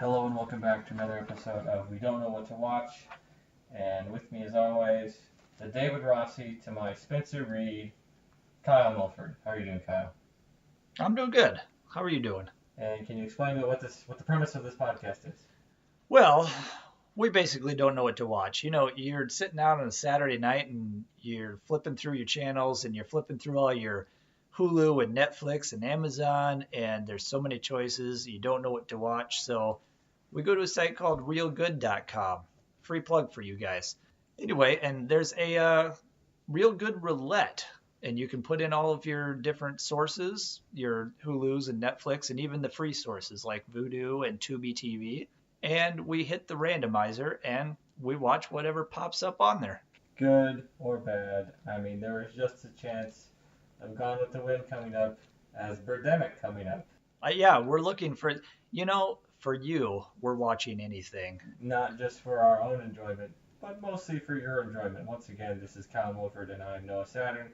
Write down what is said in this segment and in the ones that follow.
Hello and welcome back to another episode of We Don't Know What to Watch. And with me as always, the David Rossi to my Spencer Reed, Kyle Mulford. How are you doing, Kyle? I'm doing good. How are you doing? And can you explain to me what the premise of this podcast is? Well, we basically don't know what to watch. You know, you're sitting out on a Saturday night and you're flipping through your channels and you're flipping through all your Hulu and Netflix and Amazon, and there's so many choices. You don't know what to watch. So we go to a site called realgood.com. Free plug for you guys. Anyway, and there's a Real Good Roulette, and you can put in all of your different sources, your Hulus and Netflix, and even the free sources like Vudu and Tubi TV. And we hit the randomizer and we watch whatever pops up on there. Good or bad? I mean, there was just a chance of Gone with the Wind coming up as Birdemic coming up. Yeah, we're looking for, for you, we're watching anything. Not just for our own enjoyment, but mostly for your enjoyment. Once again, this is Kyle Mulford and I'm Noah Saturn,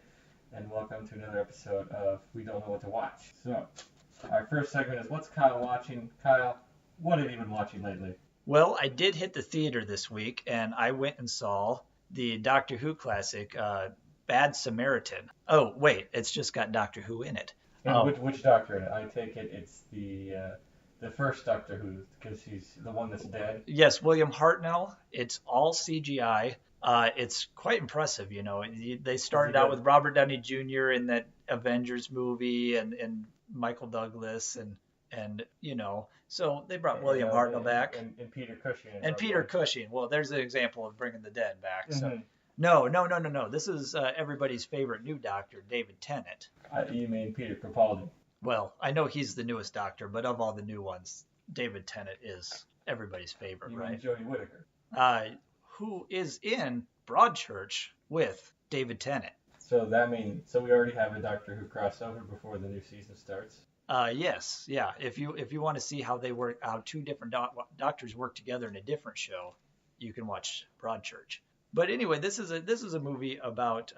and welcome to another episode of We Don't Know What to Watch. So, our first segment is What's Kyle Watching? Kyle, what have you been watching lately? Well, I did hit the theater this week, and I went and saw the Doctor Who classic, Bad Samaritan. Oh, wait, it's just got Doctor Who in it. And which Doctor in it? I take it it's the first Doctor Who, because he's the one that's dead. Yes, William Hartnell. It's all CGI. It's quite impressive, you know. They started out with Robert Downey Jr. in that Avengers movie and Michael Douglas and so they brought William Hartnell back. And Peter Cushing. And Peter Cushing. Well, there's an example of bringing the dead back. So Mm-hmm. No. This is everybody's favorite new Doctor, David Tennant. You mean Peter Capaldi? Well, I know he's the newest Doctor, but of all the new ones, David Tennant is everybody's favorite, You right? mean Jodie Whittaker? Who is in Broadchurch with David Tennant. So we already have a Doctor Who crossover before the new season starts. Yes, yeah. If you want to see how they work, how two different doctors work together in a different show, you can watch Broadchurch. But anyway, this is a movie about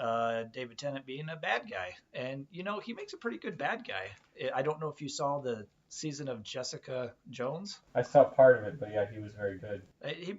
David Tennant being a bad guy, and he makes a pretty good bad guy. I don't know if you saw the season of Jessica Jones. I saw part of it, but yeah, he was very good.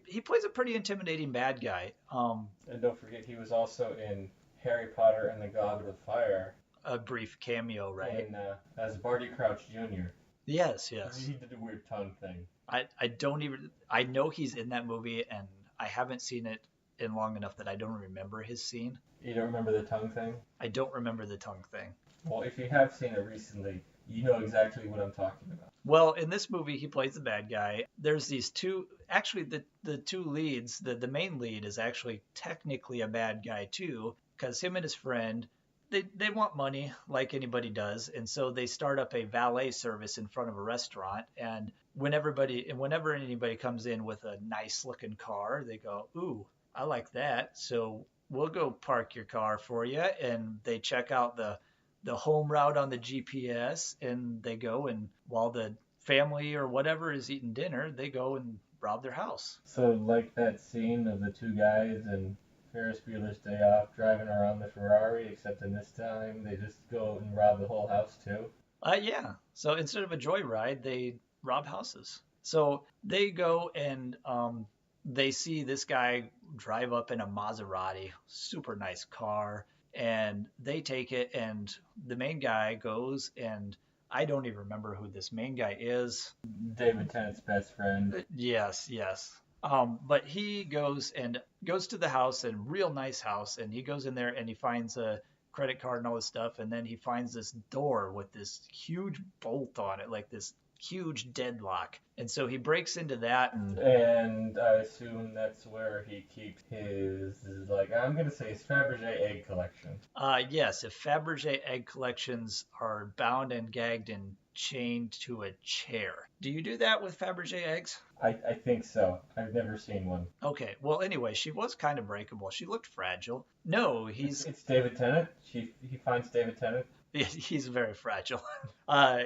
He plays a pretty intimidating bad guy. And don't forget, he was also in Harry Potter and the Goblet of Fire. A brief cameo, right? And as Barty Crouch Jr. Yes. He did a weird tongue thing. I know he's in that movie, and I haven't seen it in long enough that I don't remember his scene. You don't remember the tongue thing? I don't remember the tongue thing. Well, if you have seen it recently, you know exactly what I'm talking about. Well, in this movie, he plays the bad guy. There's these two, actually the two leads, the main lead is actually technically a bad guy too, because him and his friend, they want money like anybody does, and so they start up a valet service in front of a restaurant, and whenever anybody comes in with a nice looking car, they go, "Ooh, I like that, so we'll go park your car for you." And they check out the home route on the GPS, and they go, and while the family or whatever is eating dinner, they go and rob their house. So like that scene of the two guys in Ferris Bueller's Day Off driving around the Ferrari, except in this time they just go and rob the whole house too? Yeah. So instead of a joyride, they rob houses. So they go and they see this guy drive up in a Maserati, super nice car, and they take it, and the main guy goes, and I don't even remember who this main guy is. David Tennant's best friend. Yes. But he goes to the house, and real nice house, and he goes in there and he finds a credit card and all this stuff, and then he finds this door with this huge bolt on it, like this huge deadlock. And so he breaks into that, and I assume that's where he keeps his, I'm going to say his Fabergé egg collection. Yes, if Fabergé egg collections are bound and gagged and chained to a chair. Do you do that with Fabergé eggs? I think so. I've never seen one. Okay, well, anyway, she was kind of breakable. She looked fragile. No, It's David Tennant? He finds David Tennant? He's very fragile.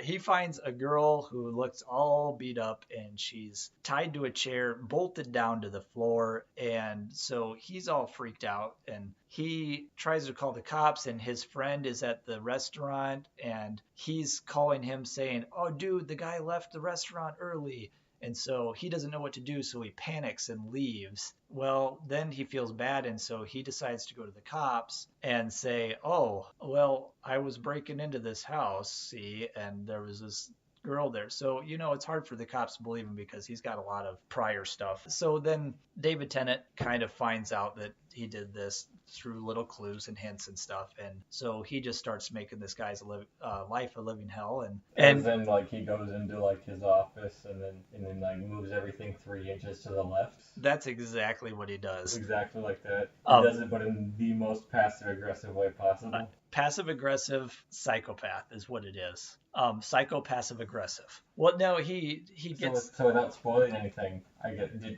He finds a girl who looks all beat up, and she's tied to a chair, bolted down to the floor, and so he's all freaked out, and he tries to call the cops, and his friend is at the restaurant, and he's calling him saying, "Oh, dude, the guy left the restaurant early." And so he doesn't know what to do, so he panics and leaves. Well, then he feels bad, and so he decides to go to the cops and say, oh, well, I was breaking into this house, see, and there was this girl there. So, it's hard for the cops to believe him because he's got a lot of prior stuff. So then David Tennant kind of finds out that he did this through little clues and hints and stuff. And so he just starts making this guy's life a living hell. And then, like, he goes into, like, his office and then like, moves everything 3 inches to the left. That's exactly what he does. Exactly like that. He does it, but in the most passive-aggressive way possible. Passive-aggressive psychopath is what it is. Psycho-passive-aggressive. Well, no, he gets... So without spoiling anything,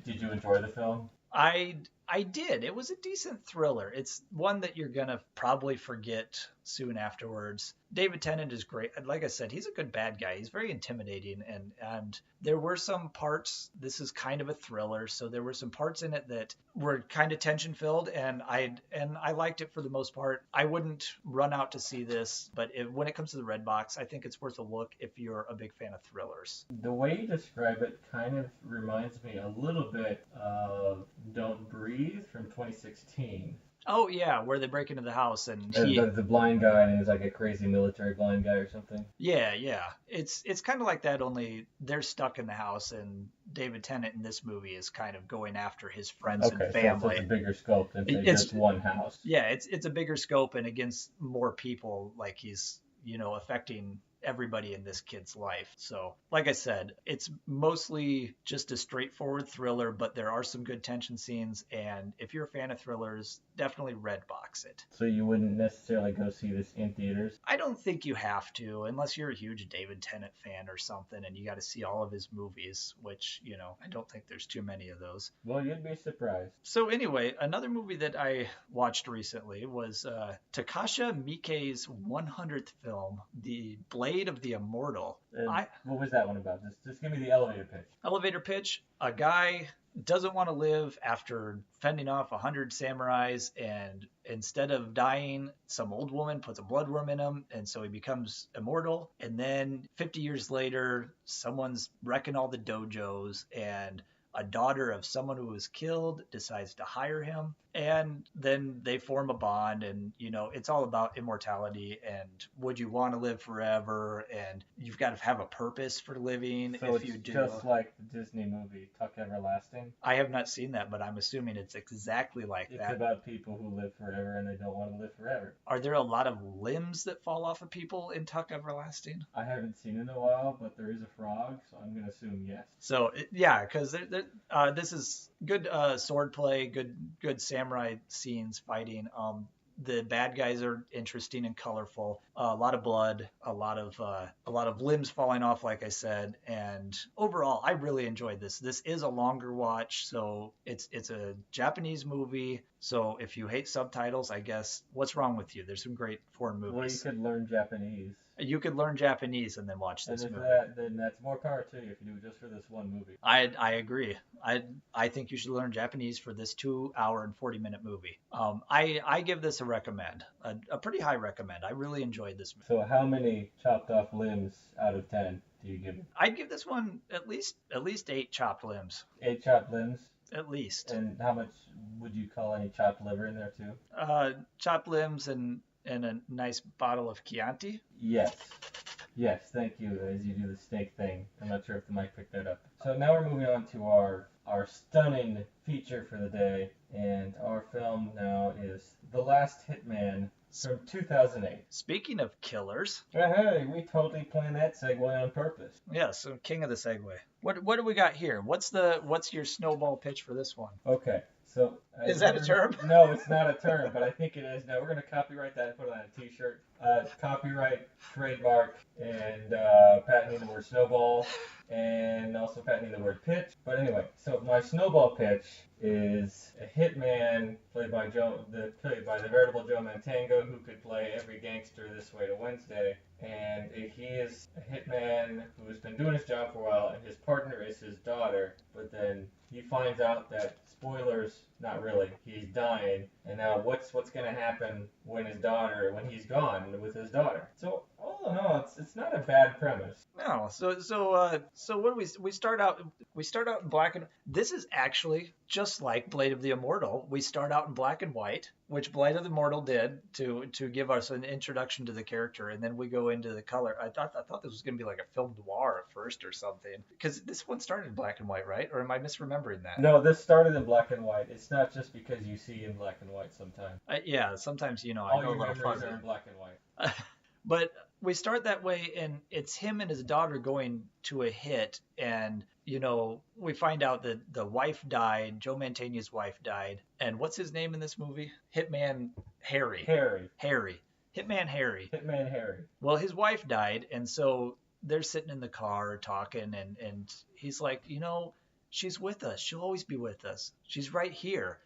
did you enjoy the film? I did. It was a decent thriller. It's one that you're going to probably forget soon afterwards. David Tennant is great. Like I said, he's a good bad guy. He's very intimidating. And there were some parts, this is kind of a thriller, so there were some parts in it that were kind of tension filled, and I liked it for the most part. I wouldn't run out to see this, but when it comes to the red box, I think it's worth a look if you're a big fan of thrillers. The way you describe it kind of reminds me a little bit of Don't Breathe from 2016. Oh, yeah, where they break into the house and the blind guy, and he's like a crazy military blind guy or something. Yeah. It's kind of like that, only they're stuck in the house, and David Tennant in this movie is kind of going after his friends and family. So it's a bigger scope than just one house. Yeah, it's a bigger scope and against more people, like he's, affecting everybody in this kid's life. So, like I said, it's mostly just a straightforward thriller, but there are some good tension scenes, and if you're a fan of thrillers, definitely red box it. So you wouldn't necessarily go see this in theaters? I don't think you have to, unless you're a huge David Tennant fan or something, and you got to see all of his movies, which, I don't think there's too many of those. Well, you'd be surprised. So anyway, another movie that I watched recently was Takashi Miike's 100th film, The Blade of the Immortal. What was that one about? Just give me the elevator pitch. Elevator pitch. A guy doesn't want to live after fending off 100 samurais, and instead of dying, some old woman puts a bloodworm in him, and so he becomes immortal. And then 50 years later, someone's wrecking all the dojos, and a daughter of someone who was killed decides to hire him, and then they form a bond, and it's all about immortality and would you want to live forever, and you've got to have a purpose for living. So if you do. Just like the Disney movie Tuck Everlasting. I have not seen that, but I'm assuming it's exactly like that. It's about people who live forever and they don't want to live forever. Are there a lot of limbs that fall off of people in Tuck Everlasting? I haven't seen it in a while, but there is a frog, so I'm going to assume yes. So yeah, because this is good sword play, good samurai scenes fighting. The bad guys are interesting and colorful. A lot of blood, a lot of limbs falling off, like I said. And overall, I really enjoyed this. This is a longer watch, so it's a Japanese movie. So if you hate subtitles, I guess what's wrong with you? There's some great foreign movies. Well, you could learn Japanese. You could learn Japanese and then watch this movie. Then that's more power to you if you do it just for this one movie. I agree. I think you should learn Japanese for this 2 hour and 40-minute movie. I give this a recommend, a pretty high recommend. I really enjoyed this movie. So how many chopped off limbs out of 10 do you give it? I'd give this one at least 8 chopped limbs. 8 chopped limbs? At least. And how much would you call any chopped liver in there too? Chopped limbs and a nice bottle of Chianti. Yes, thank you, as you do the steak thing. I'm not sure if the mic picked that up. So now we're moving on to our stunning feature for the day, and our film now is The Last Hitman from 2008. Speaking of killers. Hey, we totally planned that segue on purpose. Yeah, so king of the segue. What do we got here? What's your snowball pitch for this one? Okay. So, is that a term? No, it's not a term, but I think it is. Now we're going to copyright that and put it on a t-shirt. Copyright, trademark, and patenting the word snowball, and also patenting the word pitch. But anyway, so my snowball pitch is a hitman played by the veritable Joe Mantegna, who could play every gangster this way to Wednesday. And he is a hitman who has been doing his job for a while, and his partner is his daughter. But then he finds out that, spoilers, not really, he's dying. And now what's going to happen when he's gone with his daughter? So all don't know. It's not a bad premise. No, so what do we start out in black and this is actually just like Blade of the Immortal. We start out in black and white, which Blade of the Immortal did to give us an introduction to the character, and then we go into the color. I thought this was gonna be like a film noir at first or something, because this one started in black and white, right? Or am I misremembering that? No, this started in black and white. It's not just because you see in black and white sometimes. Yeah, sometimes I All go a your little memories fuzzy. are in black and white. But we start that way, and it's him and his daughter going to a hit, and we find out that the wife died. Joe Mantegna's wife died, and what's his name in this movie? Hitman Harry. Hitman Harry. Well, his wife died, and so they're sitting in the car talking, and he's like, she's with us. She'll always be with us. She's right here.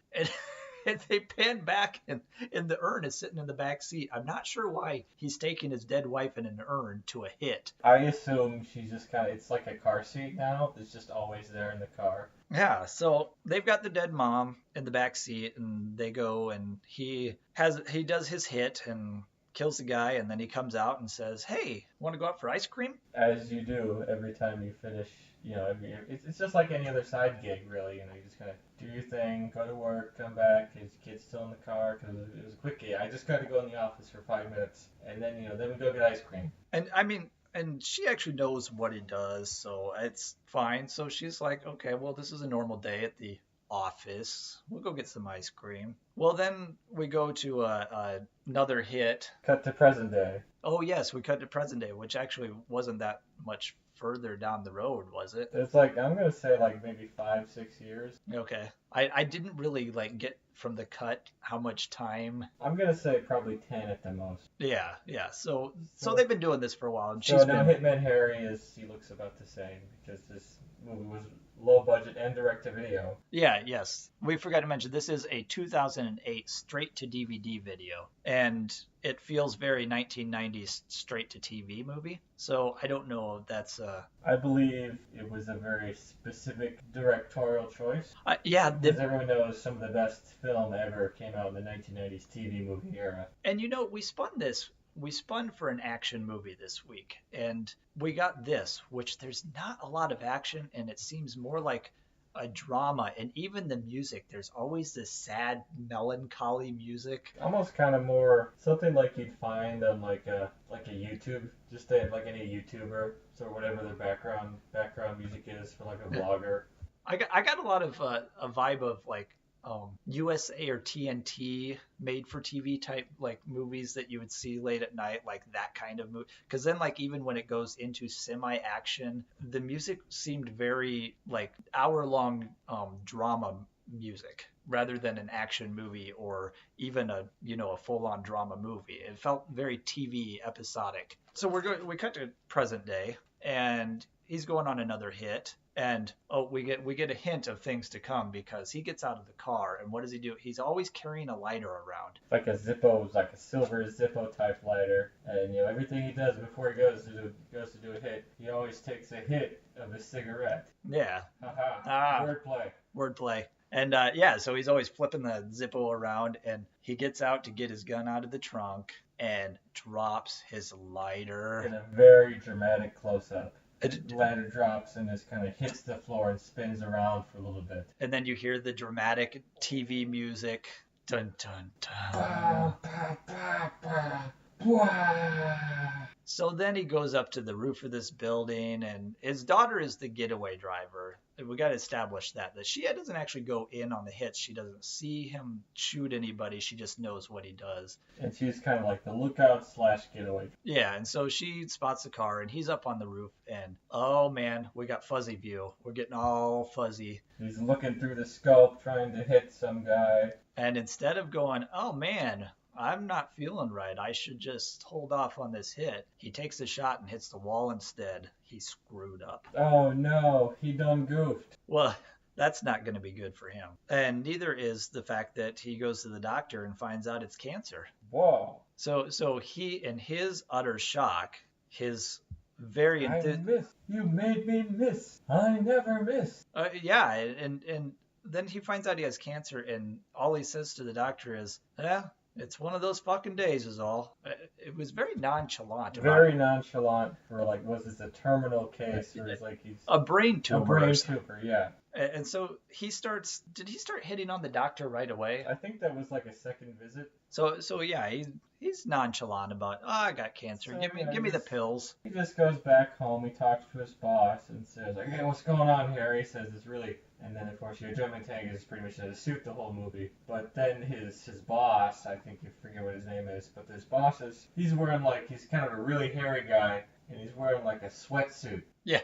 And they pan back, and the urn is sitting in the back seat. I'm not sure why he's taking his dead wife in an urn to a hit. I assume she's just it's like a car seat now. It's just always there in the car. Yeah, so they've got the dead mom in the back seat, and they go, and he does his hit and kills the guy, and then he comes out and says, "Hey, want to go out for ice cream?" As you do every time you finish. It's just like any other side gig, really. You just kind of do your thing, go to work, come back. His kid's still in the car because it was a quick gig. I just got to go in the office for 5 minutes, and then then we go get ice cream. And she actually knows what he does, so it's fine. So she's like, okay, well, this is a normal day at the office. We'll go get some ice cream. Well, then we go to another hit. Cut to present day. Oh, yes, we cut to present day, which actually wasn't that much further down the road, was it? It's like, I'm going to say maybe 5-6 years. Okay. I didn't really get from the cut how much time. I'm going to say probably 10 at the most. Yeah. So they've been doing this for a while. And Hitman Harry he looks about the same because this movie was low budget and direct to video. Yeah, yes. We forgot to mention this is a 2008 straight to DVD video, and it feels very 1990s straight to TV movie. So I don't know if that's I believe it was a very specific directorial choice. Yeah, because everyone knows some of the best film ever came out in the 1990s TV movie era. And we spun for an action movie this week, and we got this, which there's not a lot of action, and it seems more like a drama. And even the music, there's always this sad, melancholy music. Almost kind of more something like you'd find on like a YouTube, just like any YouTuber, so whatever their background music is for like a vlogger. I got a lot of a vibe of USA or TNT made for TV type movies that you would see late at night, like that kind of movie. Because then even when it goes into semi-action, the music seemed very hour-long drama music rather than an action movie or even a full-on drama movie. It felt very TV episodic. So we cut to present day, and he's going on another hit. And we get a hint of things to come because he gets out of the car, and what does he do? He's always carrying a lighter around. Like a Zippo, like a silver Zippo type lighter. And everything he does before he goes to do a hit, he always takes a hit of a cigarette. Yeah. Haha. Wordplay. And so he's always flipping the Zippo around, and he gets out to get his gun out of the trunk and drops his lighter. In a very dramatic close-up. The ladder drops and just kind of hits the floor and spins around for a little bit. And then you hear the dramatic TV music. Dun, dun, dun. So then he goes up to the roof of this building, and his daughter is the getaway driver. We got to establish that she doesn't actually go in on the hits. She doesn't see him shoot anybody. She just knows what he does. And she's kind of like the lookout / getaway. Yeah, and so she spots the car, and he's up on the roof, and oh man, we got fuzzy view. We're getting all fuzzy. He's looking through the scope, trying to hit some guy. And instead of going, oh man, I'm not feeling right, I should just hold off on this hit, he takes a shot and hits the wall instead. He screwed up. Oh no, he done goofed. Well, that's not going to be good for him. And neither is the fact that he goes to the doctor and finds out it's cancer. Whoa. So he, in his utter shock, his very... I missed. You made me miss. I never miss. Yeah, and then he finds out he has cancer, and all he says to the doctor is, It's one of those fucking days is all. It was very nonchalant. Very nonchalant for like, was this a terminal case or is like he's a brain tumor. A brain tumor, yeah. And so did he start hitting on the doctor right away? I think that was like a second visit. So yeah, he's nonchalant about, I got cancer. So, give me the pills. He just goes back home, he talks to his boss and says like, hey, what's going on here? He says it's really, and then of course Joe Mantegna is pretty much in a suit the whole movie. But then his boss, I think you forget what his name is, but this boss he's wearing like, he's kind of a really hairy guy and he's wearing like a sweatsuit. Yeah.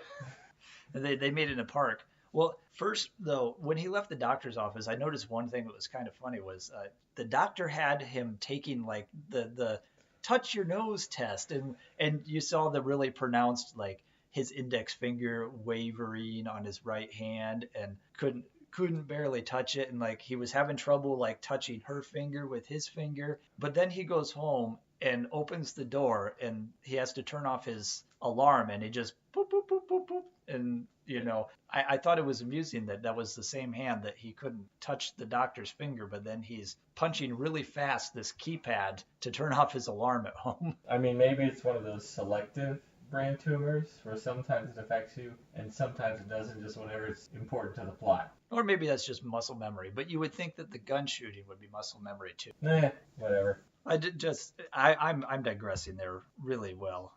They made it in a park. Well, first, though, when he left the doctor's office, I noticed one thing that was kind of funny was the doctor had him taking, like, the touch your nose test, and you saw the really pronounced, like, his index finger wavering on his right hand and couldn't barely touch it, and, like, he was having trouble, like, touching her finger with his finger. But then he goes home and opens the door, and he has to turn off his alarm, and he just boop, boop, boop, boop, boop. And, you know, I thought it was amusing that was the same hand that he couldn't touch the doctor's finger, but then he's punching really fast this keypad to turn off his alarm at home. I mean, maybe it's one of those selective brain tumors where sometimes it affects you and sometimes it doesn't, just whenever it's important to the plot. Or maybe that's just muscle memory, but you would think that the gun shooting would be muscle memory too. Whatever. I'm digressing there really well.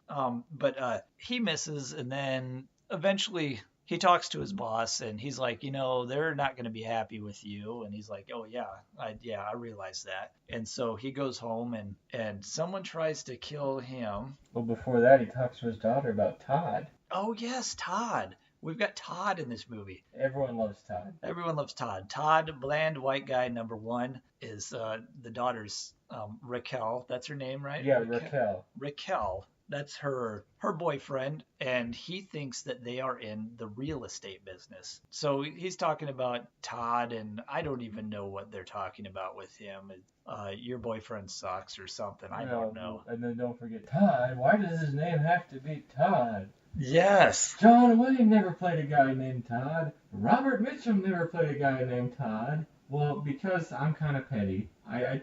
But he misses, and then eventually he talks to his boss, and he's like, you know, they're not going to be happy with you. And he's like, oh yeah, I realize that. And so he goes home, and someone tries to kill him. Well, before that, he talks to his daughter about Todd. Oh yes, Todd. We've got Todd in this movie. Everyone loves Todd. Everyone loves Todd. Todd, bland white guy number one, is the daughter's Raquel. That's her name, right? Yeah, Raquel. Raquel. That's her boyfriend, and he thinks that they are in the real estate business. So he's talking about Todd, and I don't even know what they're talking about with him. Your boyfriend sucks or something. I don't know. And then don't forget Todd. Why does his name have to be Todd? Yes. John Wayne never played a guy named Todd. Robert Mitchum never played a guy named Todd. Well, because I'm kind of petty, I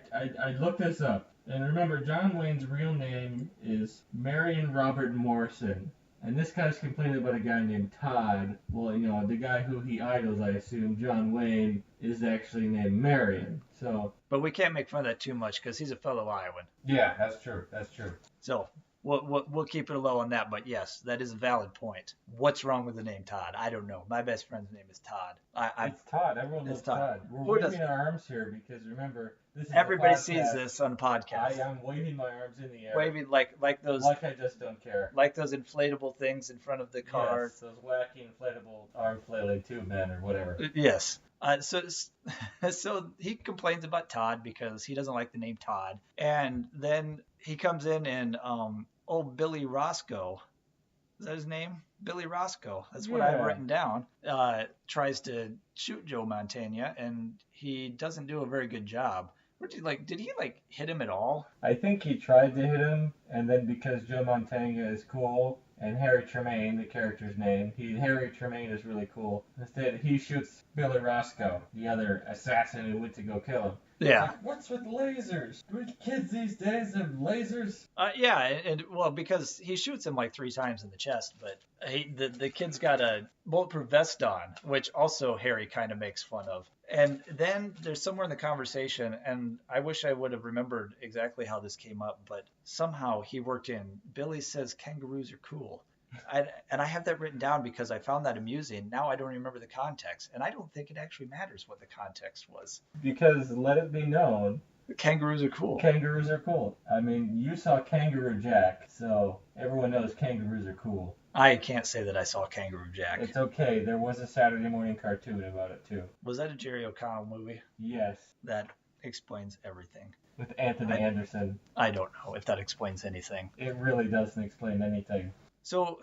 looked this up. And remember, John Wayne's real name is Marion Robert Morrison. And this guy's complaining about a guy named Todd. Well, you know, the guy who he idols, I assume, John Wayne, is actually named Marion. So. But we can't make fun of that too much because he's a fellow Iowan. Yeah, that's true. That's true. So we'll keep it low on that. But yes, that is a valid point. What's wrong with the name Todd? I don't know. My best friend's name is Todd. It's Todd. Everyone loves Todd. We're waving our arms here because remember, this is everybody sees this on the podcast. I am waving my arms in the air. Waving like those. Like I just don't care. Like those inflatable things in front of the car. Yes, those wacky inflatable arm flailing tube men or whatever. Yes. So he complains about Todd because he doesn't like the name Todd, and then he comes in and old Billy Roscoe, is that his name? Billy Roscoe. That's what I've written down. Tries to shoot Joe Mantegna, and he doesn't do a very good job. Did he hit him at all? I think he tried to hit him, and then because Joe Mantegna is cool, and Harry Tremaine, the character's name, Harry Tremaine is really cool. Instead, he shoots Billy Roscoe, the other assassin who went to go kill him. Yeah. Like, what's with lasers? Do kids these days have lasers? Yeah, and well, because he shoots him like 3 times in the chest, but the kid's got a bulletproof vest on, which also Harry kind of makes fun of. And then there's somewhere in the conversation, and I wish I would have remembered exactly how this came up, but somehow he worked in, Billy says kangaroos are cool. And I have that written down because I found that amusing. Now I don't remember the context, and I don't think it actually matters what the context was. Because let it be known, kangaroos are cool. Kangaroos are cool. I mean, you saw Kangaroo Jack, so everyone knows kangaroos are cool. I can't say that I saw Kangaroo Jack. It's okay. There was a Saturday morning cartoon about it, too. Was that a Jerry O'Connell movie? Yes. That explains everything. With Anthony Anderson. I don't know if that explains anything. It really doesn't explain anything. So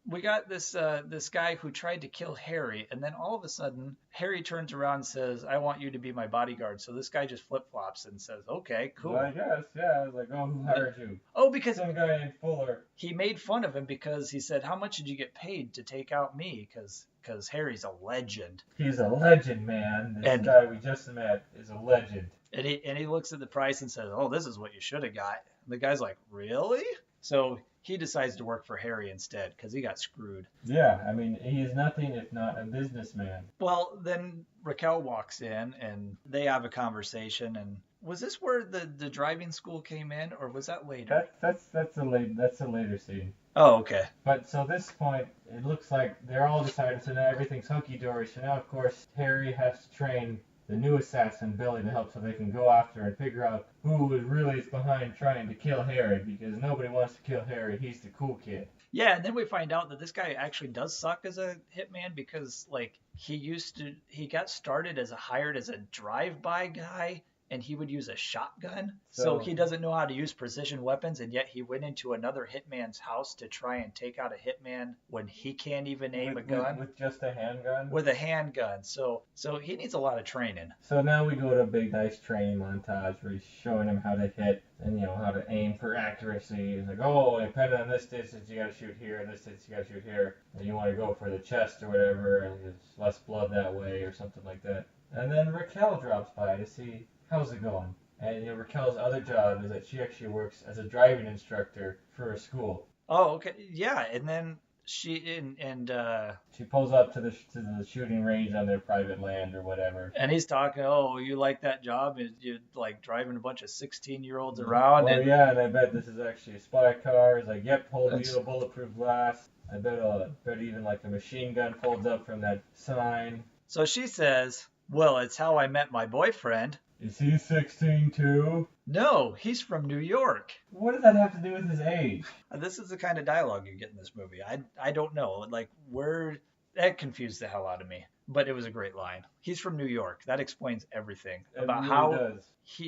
we got this guy who tried to kill Harry, and then all of a sudden, Harry turns around and says, I want you to be my bodyguard. So this guy just flip-flops and says, okay, cool. Well, I guess, yeah. I was like, oh, who hired you? Oh, because some guy named Fuller. He made fun of him because he said, how much did you get paid to take out me? Because Harry's a legend. He's a legend, man. This guy we just met is a legend. And he looks at the price and says, "Oh, this is what you should have got." And the guy's like, "Really?" So he decides to work for Harry instead because he got screwed. Yeah, I mean, he is nothing if not a businessman. Well, then Raquel walks in and they have a conversation. And was this where the driving school came in, or was that later? That's a later scene. Oh, okay. But so this point, it looks like they're all decided, so now everything's hunky-dory. So now, of course, Harry has to train the new assassin, Billy, to help so they can go after and figure out who really is behind trying to kill Harry, because nobody wants to kill Harry. He's the cool kid. Yeah, and then we find out that this guy actually does suck as a hitman because, like, he got started hired as a drive-by guy, and he would use a shotgun. So he doesn't know how to use precision weapons, and yet he went into another hitman's house to try and take out a hitman when he can't even aim a gun. With just a handgun? With a handgun. So he needs a lot of training. So now we go to a big, nice training montage where he's showing him how to hit and, how to aim for accuracy. He's like, oh, depending on this distance, you got to shoot here, and this distance, you got to shoot here. And you want to go for the chest or whatever, and there's less blood that way or something like that. And then Raquel drops by to see how's it going. And Raquel's other job is that she actually works as a driving instructor for a school. Oh, okay. Yeah, and then she pulls up to the shooting range on their private land or whatever. And he's talking, oh, you like that job? You're like driving a bunch of 16-year-olds around. Oh, yeah, and I bet this is actually a spy car. He's like, yep, whole deal, bulletproof glass. I bet even like a machine gun folds up from that sign. So she says, well, it's how I met my boyfriend. Is he 16 too? No, he's from New York. What does that have to do with his age? This is the kind of dialogue you get in this movie. I don't know. Like, that confused the hell out of me. But it was a great line. He's from New York. That explains everything about how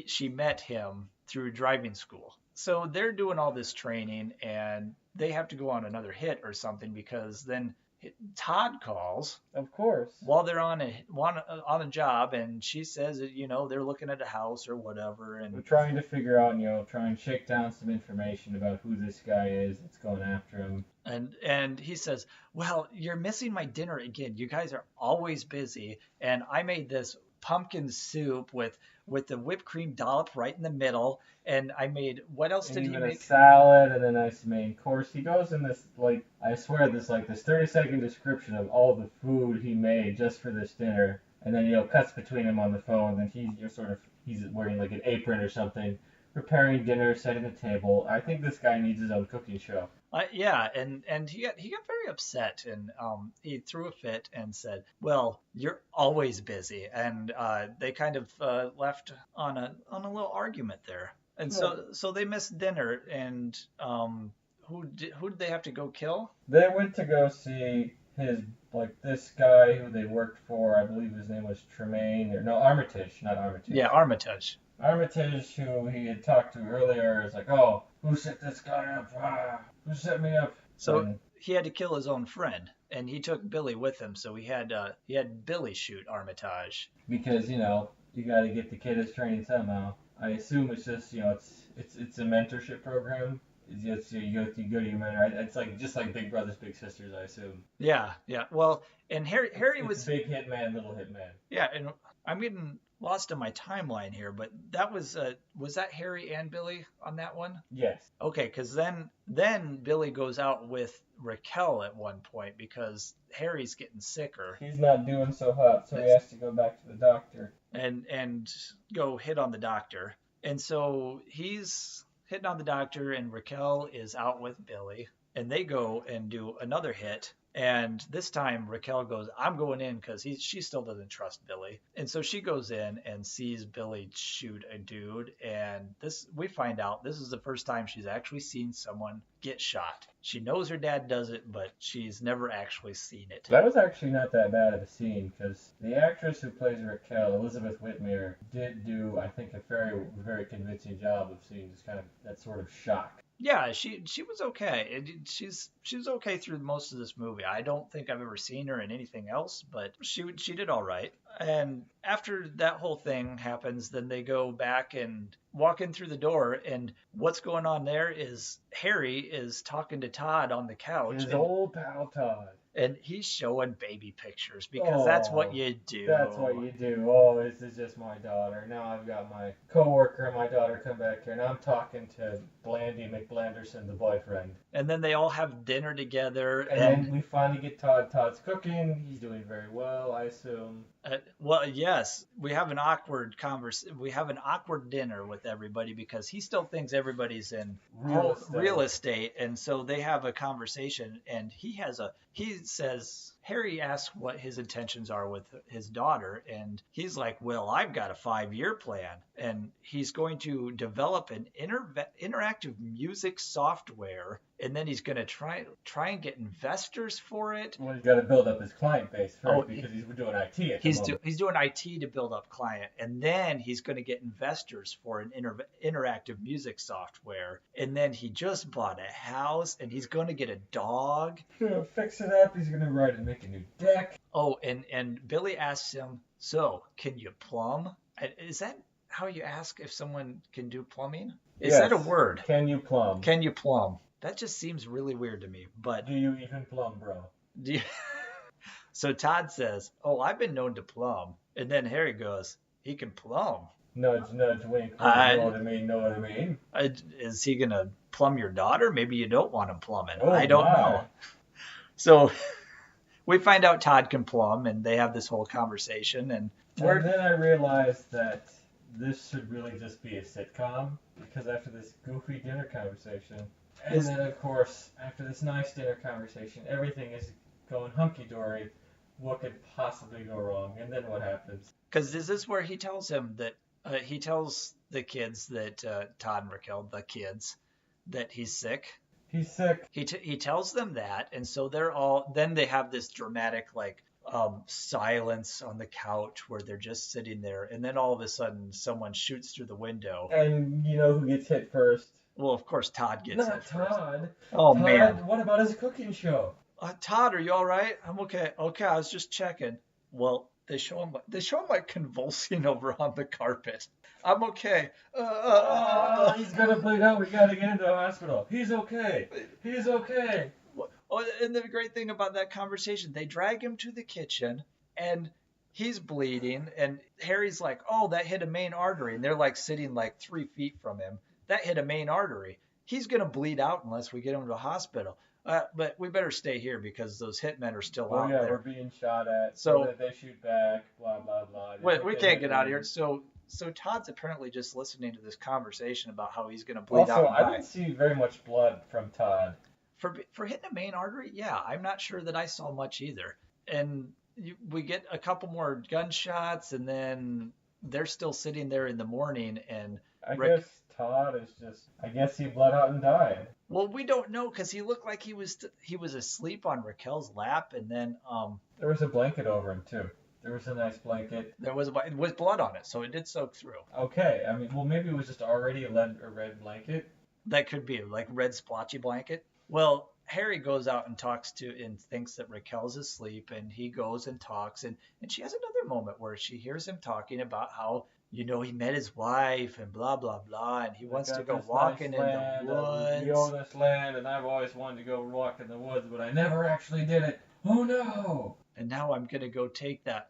she met him through driving school. So they're doing all this training, and they have to go on another hit or something because then Todd calls, of course, while they're on a job, and she says that they're looking at a house or whatever, and we're trying to figure out, try and shake down some information about who this guy is that's going after him. And he says, well, you're missing my dinner again. You guys are always busy, and I made this pumpkin soup with the whipped cream dollop right in the middle, and I made, what else did he make? A salad and a nice main course. He goes in this, I swear, this 30-second description of all the food he made just for this dinner, and then cuts between him on the phone, and he's wearing like an apron or something, preparing dinner, setting the table. I think this guy needs his own cooking show. Yeah, and he got very upset, and he threw a fit and said, well, you're always busy, and they kind of left on a little argument there, and so they missed dinner, and who did they have to go kill? They went to go see this guy who they worked for. I believe his name was Armitage, not Armitage. Yeah, Armitage. Armitage, who he had talked to earlier, is like, oh, who set this guy up? Who set me up? So he had to kill his own friend, and he took Billy with him, so he had Billy shoot Armitage. Because, you got to get the kid his training somehow. I assume it's just, it's a mentorship program. It's you go to your mentor. It's just like Big Brothers Big Sisters, I assume. Yeah. Well, and Harry was big hitman, little hitman. Yeah, and I'm getting lost in my timeline here, but that was that Harry and Billy on that one? Yes. Okay, because then Billy goes out with Raquel at one point because Harry's getting sicker. He's not doing so hot, so he has to go back to the doctor. And go hit on the doctor. And so he's hitting on the doctor, and Raquel is out with Billy, and they go and do another hit. And this time Raquel goes, I'm going in because she still doesn't trust Billy. And so she goes in and sees Billy shoot a dude. And we find out this is the first time she's actually seen someone get shot. She knows her dad does it, but she's never actually seen it. That was actually not that bad of a scene because the actress who plays Raquel, Elizabeth Whitmere, did do, I think, a very, very convincing job of seeing just kind of that sort of shock. Yeah, she was okay. She's okay through most of this movie. I don't think I've ever seen her in anything else, but she did all right. And after that whole thing happens, then they go back and walk in through the door, and what's going on there is Harry is talking to Todd on the couch. His old pal Todd. And he's showing baby pictures because that's what you do. That's what you do. Oh, this is just my daughter. Now I've got my coworker and my daughter come back here, and I'm talking to Blandy McBlanderson, the boyfriend. And then they all have dinner together. And then we finally get Todd. Todd's cooking. He's doing very well, I assume. Well, yes, we have an awkward We have an awkward dinner with everybody because he still thinks everybody's in real estate, and so they have a conversation. And he says Harry asks what his intentions are with his daughter, and he's like, "Well, I've got a 5-year plan, and he's going to develop an interactive music software." And then he's going to try and get investors for it. Well, he's got to build up his client base first because he's doing IT at the moment. He's doing IT to build up client. And then he's going to get investors for an interactive music software. And then he just bought a house and he's going to get a dog. He's going to fix it up. He's going to write and make a new deck. Oh, and Billy asks him, "So, can you plumb?" Is that how you ask if someone can do plumbing? Is that a word? Can you plumb? Can you plumb? That just seems really weird to me, but... Do you even plumb, bro? So Todd says, "Oh, I've been known to plumb." And then Harry goes, "He can plumb." Nudge, nudge, wink. Know what I mean? Is he going to plumb your daughter? Maybe you don't want him plumbing. Oh, I don't know. So we find out Todd can plumb, and they have this whole conversation. And then I realized that this should really just be a sitcom, because after this goofy dinner conversation... And then, of course, after this nice dinner conversation, everything is going hunky-dory. What could possibly go wrong? And then what happens? Because this is where he tells him that, he tells the kids that, Todd and Raquel, the kids, that he's sick. He's sick. He tells them that, and so then they have this dramatic, silence on the couch where they're just sitting there, and then all of a sudden someone shoots through the window. And you know who gets hit first? Well, of course, Todd gets hit first. Not Todd. Oh, Todd, man. What about his cooking show? Todd, are you all right? I'm okay. Okay, I was just checking. Well, they show him convulsing over on the carpet. I'm okay. He's gonna bleed out. We gotta get into the hospital. He's okay. He's okay. Oh, and the great thing about that conversation, they drag him to the kitchen, and he's bleeding, and Harry's like, "Oh, that hit a main artery," and they're sitting 3 feet from him. That hit a main artery. He's going to bleed out unless we get him to a hospital. But we better stay here because those hitmen are still out there. We're being shot at. So that they shoot back, blah, blah, blah. We can't get out of here. So Todd's apparently just listening to this conversation about how he's going to bleed out and die. I didn't see very much blood from Todd. For hitting a main artery? Yeah, I'm not sure that I saw much either. And we get a couple more gunshots, and then they're still sitting there in the morning, and... I guess Todd is I guess he bled out and died. Well, we don't know because he looked like he was asleep on Raquel's lap, and then there was a blanket over him too. There was a nice blanket. There was blood on it, so it did soak through. Okay, I mean, well, maybe it was just already a red blanket. That could be red splotchy blanket. Well, Harry goes out and talks and thinks that Raquel's asleep, and he goes and talks, and she has another moment where she hears him talking about how, he met his wife and blah, blah, blah, and he wants to go walking in the woods. We own this land, and I've always wanted to go walk in the woods, but I never actually did it. Oh, no! And now I'm going to go take that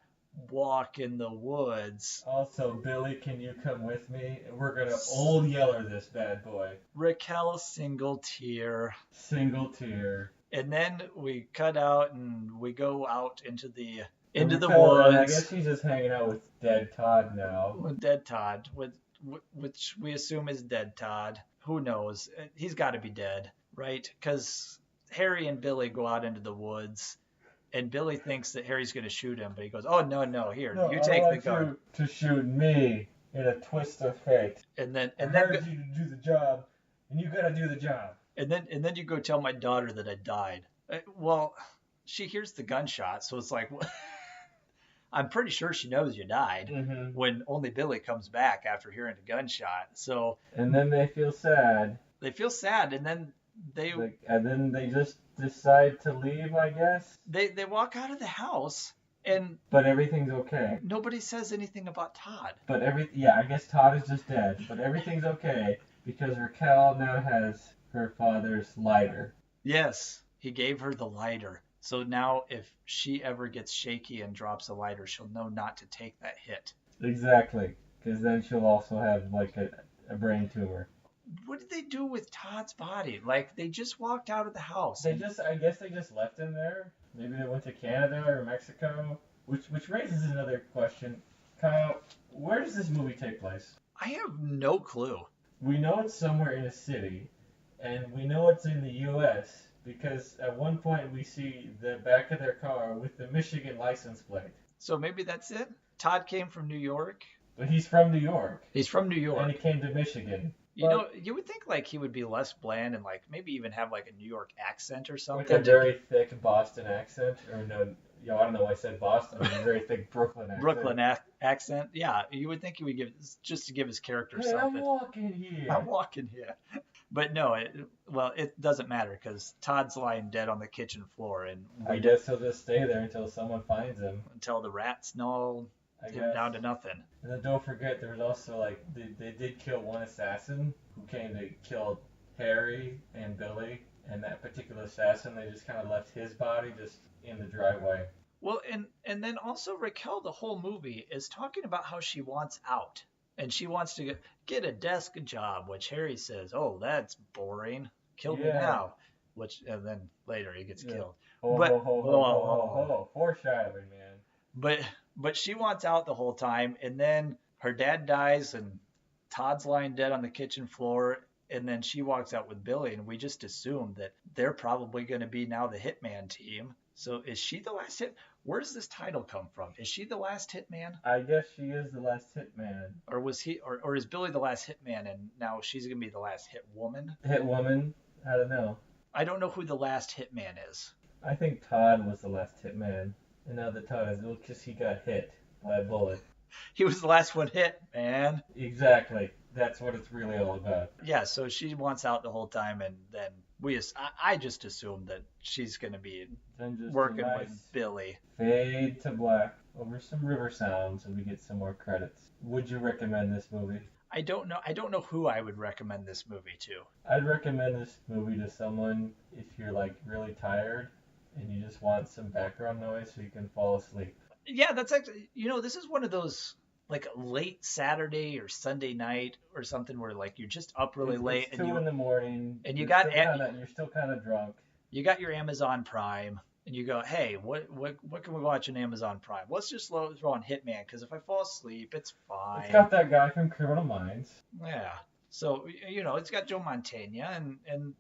walk in the woods. Also, Billy, can you come with me? We're going to old yeller this bad boy. Raquel, single tear. Single tear. And then we cut out and we go out into the woods. I guess he's just hanging out with dead Todd now. With dead Todd, which we assume is dead Todd. Who knows? He's got to be dead, right? Because Harry and Billy go out into the woods, and Billy thinks that Harry's going to shoot him, but he goes, "Oh, no, here, you take the gun." To shoot me in a twist of fate. And then I hired you to do the job, and you got to do the job. And then you go tell my daughter that I died. Well, she hears the gunshot, so it's like, I'm pretty sure she knows you died when only Billy comes back after hearing the gunshot. So. And then they feel sad. And then they just decide to leave, I guess. They walk out of the house, but everything's okay. Nobody says anything about Todd. I guess Todd is just dead. But everything's okay because Raquel now has her father's lighter. Yes, he gave her the lighter. So now if she ever gets shaky and drops a lighter, she'll know not to take that hit. Exactly, because then she'll also have like a brain tumor. What did they do with Todd's body? Like, they just walked out of the house. I guess they just left him there. Maybe they went to Canada or Mexico, which raises another question. Kyle, where does this movie take place? I have no clue. We know it's somewhere in a city, and we know it's in the U.S. because at one point we see the back of their car with the Michigan license plate. So maybe that's it? Todd came from New York. But he's from New York. He's from New York. And he came to Michigan. You know, you would think like he would be less bland and like maybe even have like a New York accent or something. Like a very thick Boston accent, or no, I don't know why I said Boston. A very thick Brooklyn accent. Brooklyn accent. Yeah, you would think he would give just to give his character something. I'm walking here. I'm walking here. But no, it doesn't matter because Todd's lying dead on the kitchen floor, and I guess he'll just stay there until someone finds him. Until the rats gnaw him down to nothing. And then don't forget, there was also like they did kill one assassin who came to kill Harry and Billy, and that particular assassin, they just kind of left his body just in the driveway. Well, and then also Raquel, the whole movie is talking about how she wants out. And she wants to get a desk job, which Harry says, "Oh, that's boring. Kill me now." And then later he gets killed. Foreshadowing, man. But she wants out the whole time, and then her dad dies, and Todd's lying dead on the kitchen floor, and then she walks out with Billy, and we just assume that they're probably going to be now the Hitman team. So is she the last hit? Where does this title come from? Is she the last Hitman? I guess she is the last Hitman. Or was he? Or is Billy the last Hitman, and now she's gonna be the last hit woman? Hit woman? I don't know. I don't know who the last Hitman is. I think Todd was the last Hitman, and now that Todd is because he got hit by a bullet. He was the last one hit, man. Exactly. That's what it's really all about. Yeah. So she wants out the whole time, and then I just assume that she's going to be working with Billy. Fade to black over some river sounds, and we get some more credits. Would you recommend this movie? I don't know who I would recommend this movie to. I'd recommend this movie to someone if you're like really tired and you just want some background noise so you can fall asleep. Yeah, that's actually, this is one of those like late Saturday or Sunday night or something where like you're just up really late and 2 in the morning and you're still kind of drunk. You got your Amazon Prime and you go, hey, what can we watch on Amazon Prime? Let's just throw on Hitman because if I fall asleep, it's fine. It's got that guy from Criminal Minds. Yeah. So it's got Joe Mantegna and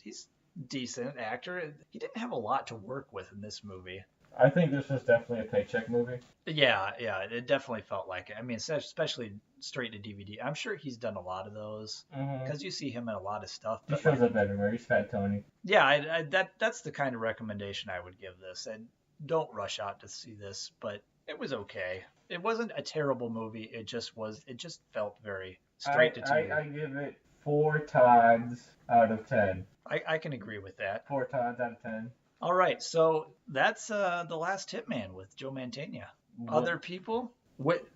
he's a decent actor. He didn't have a lot to work with in this movie. I think this was definitely a paycheck movie. Yeah, it definitely felt like it. I mean, especially straight to DVD. I'm sure he's done a lot of those because you see him in a lot of stuff. He shows up everywhere. He's Fat Tony. Yeah, that's the kind of recommendation I would give this. And don't rush out to see this, but it was okay. It wasn't a terrible movie. It just felt very straight to TV. I give it 4 Todds out of 10. I can agree with that. 4 Todds out of 10. All right, so that's The Last Hitman with Joe Mantegna. Other people?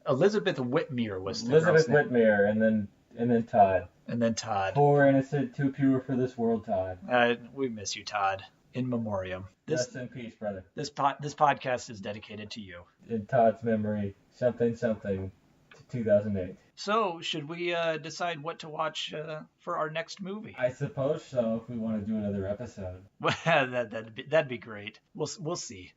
Elizabeth Whitmere was the Elizabeth Whitmere, and then Todd. And then Todd. 4 innocent, 2 pure for this world, Todd. We miss you, Todd. In memoriam. Rest in peace, brother. This podcast is dedicated to you. In Todd's memory, something to 2008. So, should we decide what to watch for our next movie? I suppose so, if we want to do another episode. Well, that'd be great. We'll see.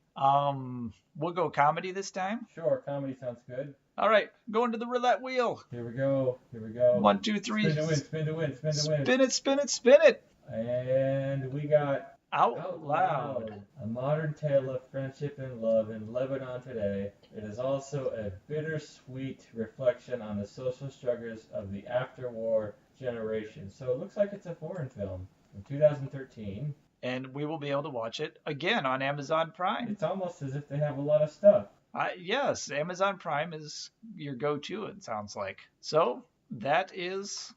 We'll go comedy this time? Sure, comedy sounds good. All right, going to the roulette wheel. Here we go. 1, 2, 3. Spin to win. Spin it. And we got Out Loud. A modern tale of friendship and love in Lebanon today. It is also a bittersweet reflection on the social struggles of the after-war generation. So it looks like it's a foreign film from 2013. And we will be able to watch it again on Amazon Prime. It's almost as if they have a lot of stuff. Yes, Amazon Prime is your go-to, it sounds like. So that is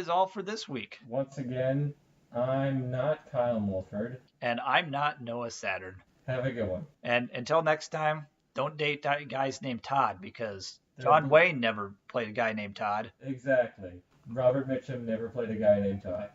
all for this week. Once again, I'm not Kyle Mulford. And I'm not Noah Saturn. Have a good one. And until next time, don't date guys named Todd because John Wayne never played a guy named Todd. Exactly. Robert Mitchum never played a guy named Todd.